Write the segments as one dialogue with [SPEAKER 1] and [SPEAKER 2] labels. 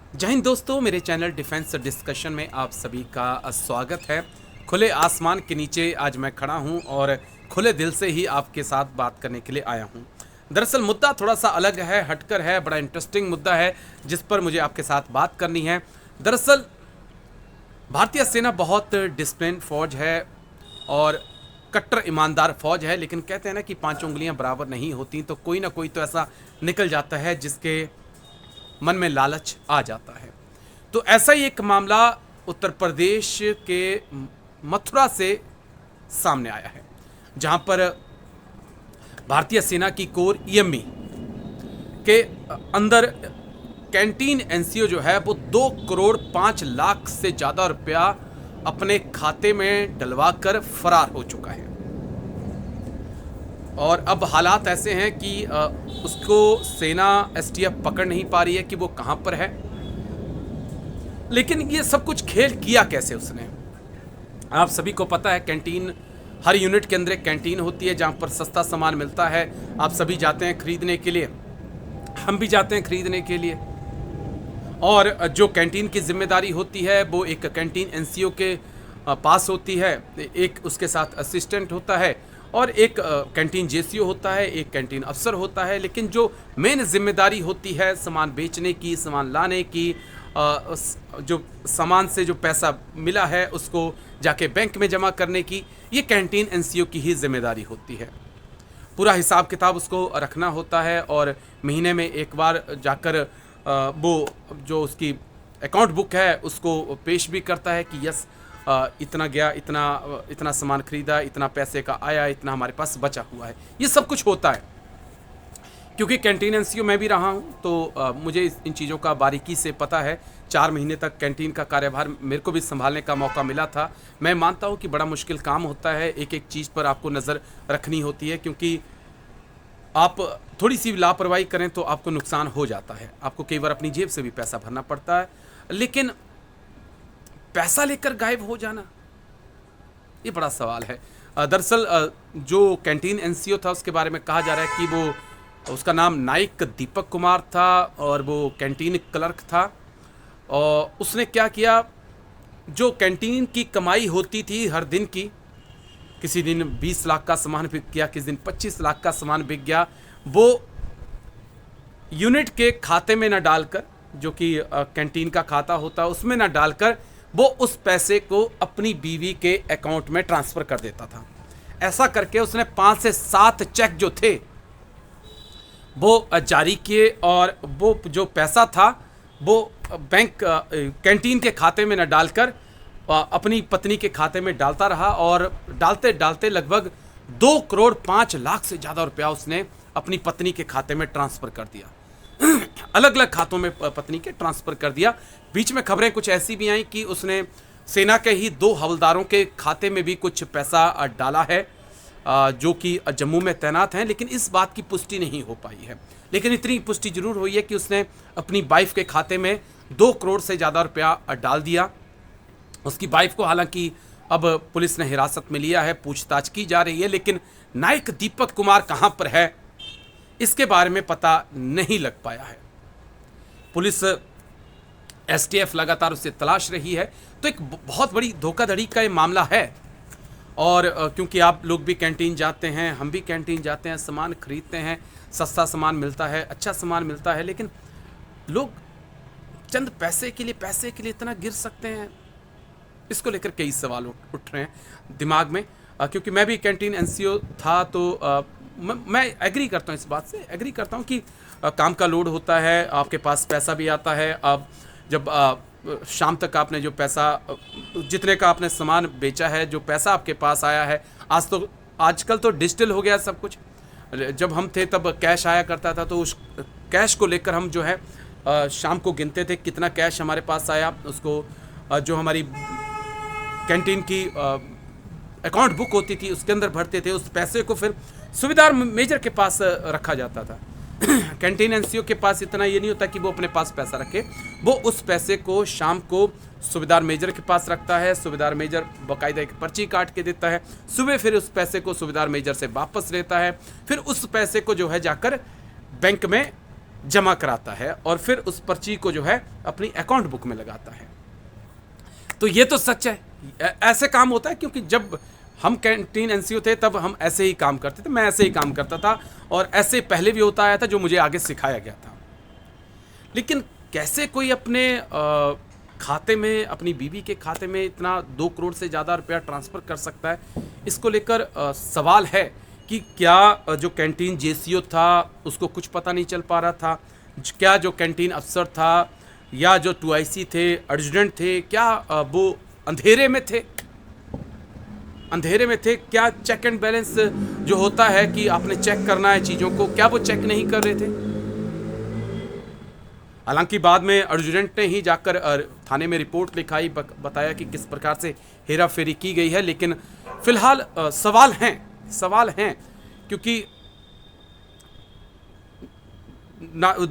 [SPEAKER 1] जय हिंद दोस्तों, मेरे चैनल डिफेंस डिस्कशन में आप सभी का स्वागत है। खुले आसमान के नीचे आज मैं खड़ा हूं और खुले दिल से ही आपके साथ बात करने के लिए आया हूं। दरअसल मुद्दा थोड़ा सा अलग है, हटकर है, बड़ा इंटरेस्टिंग मुद्दा है जिस पर मुझे आपके साथ बात करनी है। दरअसल भारतीय सेना बहुत डिसिप्लिन फौज है और कट्टर ईमानदार फौज है, लेकिन कहते हैं ना कि पांचों उंगलियां बराबर नहीं होती, तो कोई ना कोई तो ऐसा निकल जाता है जिसके मन में लालच आ जाता है। तो ऐसा ही एक मामला उत्तर प्रदेश के मथुरा से सामने आया है, जहां पर भारतीय सेना की कोर ईएमई के अंदर कैंटीन एनसीओ जो है वो 2 करोड़ 5 लाख से ज़्यादा रुपया अपने खाते में डलवा कर फरार हो चुका है। और अब हालात ऐसे हैं कि उसको सेना एसटीएफ पकड़ नहीं पा रही है कि वो कहाँ पर है। लेकिन ये सब कुछ खेल किया कैसे उसने, आप सभी को पता है। कैंटीन, हर यूनिट के अंदर एक कैंटीन होती है जहाँ पर सस्ता सामान मिलता है। आप सभी जाते हैं खरीदने के लिए, हम भी जाते हैं खरीदने के लिए। और जो कैंटीन की जिम्मेदारी होती है वो एक कैंटीन एनसीओ के पास होती है, एक उसके साथ असिस्टेंट होता है और एक कैंटीन जेसीओ होता है, एक कैंटीन अफसर होता है। लेकिन जो मेन जिम्मेदारी होती है सामान बेचने की, सामान लाने की, जो सामान से जो पैसा मिला है उसको जाके बैंक में जमा करने की, ये कैंटीन एनसीओ की ही जिम्मेदारी होती है। पूरा हिसाब किताब उसको रखना होता है और महीने में एक बार जाकर वो जो उसकी अकाउंट बुक है उसको पेश भी करता है कि यस इतना गया, इतना सामान खरीदा, इतना पैसे का आया, इतना हमारे पास बचा हुआ है। ये सब कुछ होता है। क्योंकि कैंटीन एनसीओ मैं भी रहा हूँ तो मुझे इन चीज़ों का बारीकी से पता है। 4 महीने तक कैंटीन का कार्यभार मेरे को भी संभालने का मौका मिला था। मैं मानता हूँ कि बड़ा मुश्किल काम होता है, एक एक चीज़ पर आपको नज़र रखनी होती है, क्योंकि आप थोड़ी सी लापरवाही करें तो आपको नुकसान हो जाता है। आपको कई बार अपनी जेब से भी पैसा भरना पड़ता है, लेकिन पैसा लेकर गायब हो जाना, ये बड़ा सवाल है। दरअसल जो कैंटीन एनसीओ था उसके बारे में कहा जा रहा है कि वो, उसका नाम नाइक दीपक कुमार था और वो कैंटीन क्लर्क था। और उसने क्या किया, जो कैंटीन की कमाई होती थी हर दिन की, किसी दिन 20 लाख का सामान बिक गया, किसी दिन 25 लाख का सामान बिक गया, वो यूनिट के खाते में ना डालकर, जो कि कैंटीन का खाता होता है उसमें ना डालकर, वो उस पैसे को अपनी बीवी के अकाउंट में ट्रांसफ़र कर देता था। ऐसा करके उसने 5 से 7 चेक जो थे वो जारी किए और वो जो पैसा था वो बैंक कैंटीन के खाते में न डालकर अपनी पत्नी के खाते में डालता रहा। और डालते डालते लगभग 2 करोड़ 5 लाख से ज़्यादा रुपया उसने अपनी पत्नी के खाते में ट्रांसफ़र कर दिया। अलग अलग खातों में पत्नी के ट्रांसफ़र कर दिया। बीच में खबरें कुछ ऐसी भी आई कि उसने सेना के ही 2 हवलदारों के खाते में भी कुछ पैसा डाला है, जो कि जम्मू में तैनात हैं, लेकिन इस बात की पुष्टि नहीं हो पाई है। लेकिन इतनी पुष्टि जरूर हुई है कि उसने अपनी वाइफ के खाते में 2 करोड़ से ज़्यादा रुपया डाल दिया। उसकी वाइफ को हालांकि अब पुलिस ने हिरासत में लिया है, पूछताछ की जा रही है, लेकिन नाइक दीपक कुमार कहाँ पर है इसके बारे में पता नहीं लग पाया है। पुलिस, एसटीएफ लगातार उससे तलाश रही है। तो एक बहुत बड़ी धोखाधड़ी का ये मामला है। और क्योंकि आप लोग भी कैंटीन जाते हैं, हम भी कैंटीन जाते हैं, सामान खरीदते हैं, सस्ता सामान मिलता है, अच्छा सामान मिलता है, लेकिन लोग चंद पैसे के लिए इतना गिर सकते हैं, इसको लेकर कई सवाल उठ रहे हैं दिमाग में। क्योंकि मैं भी कैंटीन एनसीओ था तो मैं एग्री करता हूँ, इस बात से एग्री करता हूँ कि काम का लोड होता है, आपके पास पैसा भी आता है। अब जब शाम तक आपने जो पैसा, जितने का आपने सामान बेचा है, जो पैसा आपके पास आया है, आजकल तो डिजिटल हो गया सब कुछ। जब हम थे तब कैश आया करता था, तो उस कैश को लेकर हम जो है शाम को गिनते थे कितना कैश हमारे पास आया, उसको जो हमारी कैंटीन की अकाउंट बुक होती थी उसके अंदर भरते थे। उस पैसे को फिर सूबेदार मेजर के पास रखा जाता था। कैंटीन एनसीओ के पास इतना ये नहीं होता कि वो अपने पास पैसा रखे, वो उस पैसे को शाम को सूबेदार मेजर के पास रखता है। सूबेदार मेजर बाकायदा एक पर्ची काट के देता है, सुबह फिर उस पैसे को सूबेदार मेजर से वापस लेता है, फिर उस पैसे को जो है जाकर बैंक में जमा कराता है और फिर उस पर्ची को जो है अपनी अकाउंट बुक में लगाता है। तो ये तो सच है, ऐसे काम होता है, क्योंकि जब हम कैंटीन एनसीओ थे तब हम ऐसे ही काम करते थे, मैं ऐसे ही काम करता था और ऐसे पहले भी होता आया था जो मुझे आगे सिखाया गया था। लेकिन कैसे कोई अपने खाते में, अपनी बीवी के खाते में इतना 2 करोड़ से ज़्यादा रुपया ट्रांसफ़र कर सकता है, इसको लेकर सवाल है कि क्या जो कैंटीन जेसीओ था उसको कुछ पता नहीं चल पा रहा था, क्या जो कैंटीन अफसर था या जो 2IC थे, एडजुटेंट थे, क्या वो अंधेरे में थे? अंधेरे में थे? क्या चेक एंड बैलेंस जो होता है कि आपने चेक करना है चीज़ों को, क्या वो चेक नहीं कर रहे थे? हालांकि बाद में एडजुटेंट ने ही जाकर थाने में रिपोर्ट लिखाई, बताया कि किस प्रकार से हेरा फेरी की गई है। लेकिन फिलहाल सवाल हैं क्योंकि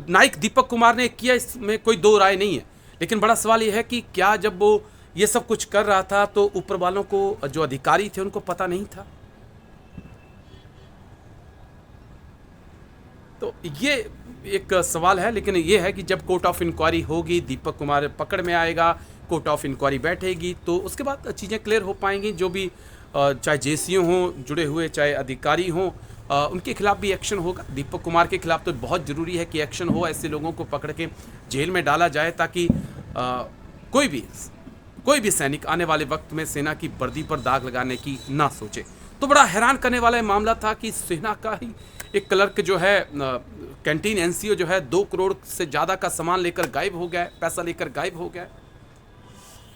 [SPEAKER 1] नाइक दीपक कुमार ने किया, इसमें कोई दो राय नहीं है। लेकिन बड़ा सवाल यह है कि क्या जब वो ये सब कुछ कर रहा था तो ऊपर वालों को, जो अधिकारी थे, उनको पता नहीं था? तो ये एक सवाल है। लेकिन ये है कि जब कोर्ट ऑफ इंक्वायरी होगी, दीपक कुमार पकड़ में आएगा, कोर्ट ऑफ इंक्वायरी बैठेगी, तो उसके बाद चीज़ें क्लियर हो पाएंगी। जो भी चाहे जेसीओ हों जुड़े हुए, चाहे अधिकारी हों, उनके खिलाफ भी एक्शन होगा। दीपक कुमार के खिलाफ तो बहुत ज़रूरी है कि एक्शन हो, ऐसे लोगों को पकड़ के जेल में डाला जाए ताकि कोई भी सैनिक आने वाले वक्त में सेना की वर्दी पर दाग लगाने की ना सोचे। तो बड़ा हैरान करने वाला मामला था कि सेना का ही एक क्लर्क जो है, कैंटीन एनसीओ जो है, 2 करोड़ से ज़्यादा का सामान लेकर गायब हो गया, पैसा लेकर गायब हो गया।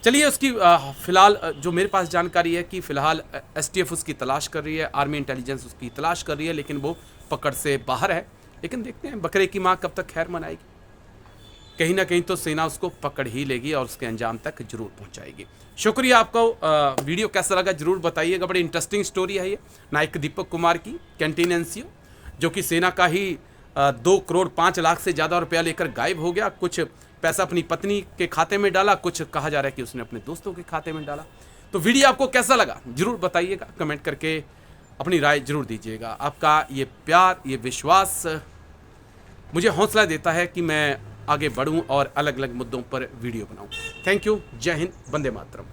[SPEAKER 1] चलिए, उसकी फ़िलहाल जो मेरे पास जानकारी है कि फ़िलहाल STF उसकी तलाश कर रही है, आर्मी इंटेलिजेंस उसकी तलाश कर रही है, लेकिन वो पकड़ से बाहर है। लेकिन देखते हैं बकरे की माँ कब तक खैर मनाएगी। कहीं ना कहीं तो सेना उसको पकड़ ही लेगी और उसके अंजाम तक जरूर पहुंचाएगी। शुक्रिया। आपको वीडियो कैसा लगा जरूर बताइएगा। बड़ी इंटरेस्टिंग स्टोरी है ये नाइक दीपक कुमार की, कैंटीन एनसीओ, जो कि सेना का ही 2 करोड़ 5 लाख से ज़्यादा रुपया लेकर गायब हो गया। कुछ पैसा अपनी पत्नी के खाते में डाला, कुछ कहा जा रहा है कि उसने अपने दोस्तों के खाते में डाला। तो वीडियो आपको कैसा लगा जरूर बताइएगा, कमेंट करके अपनी राय जरूर दीजिएगा। आपका ये प्यार, ये विश्वास मुझे हौसला देता है कि मैं आगे बढ़ूं और अलग अलग मुद्दों पर वीडियो बनाऊं। Thank you. जय हिंद, वंदे मातरम।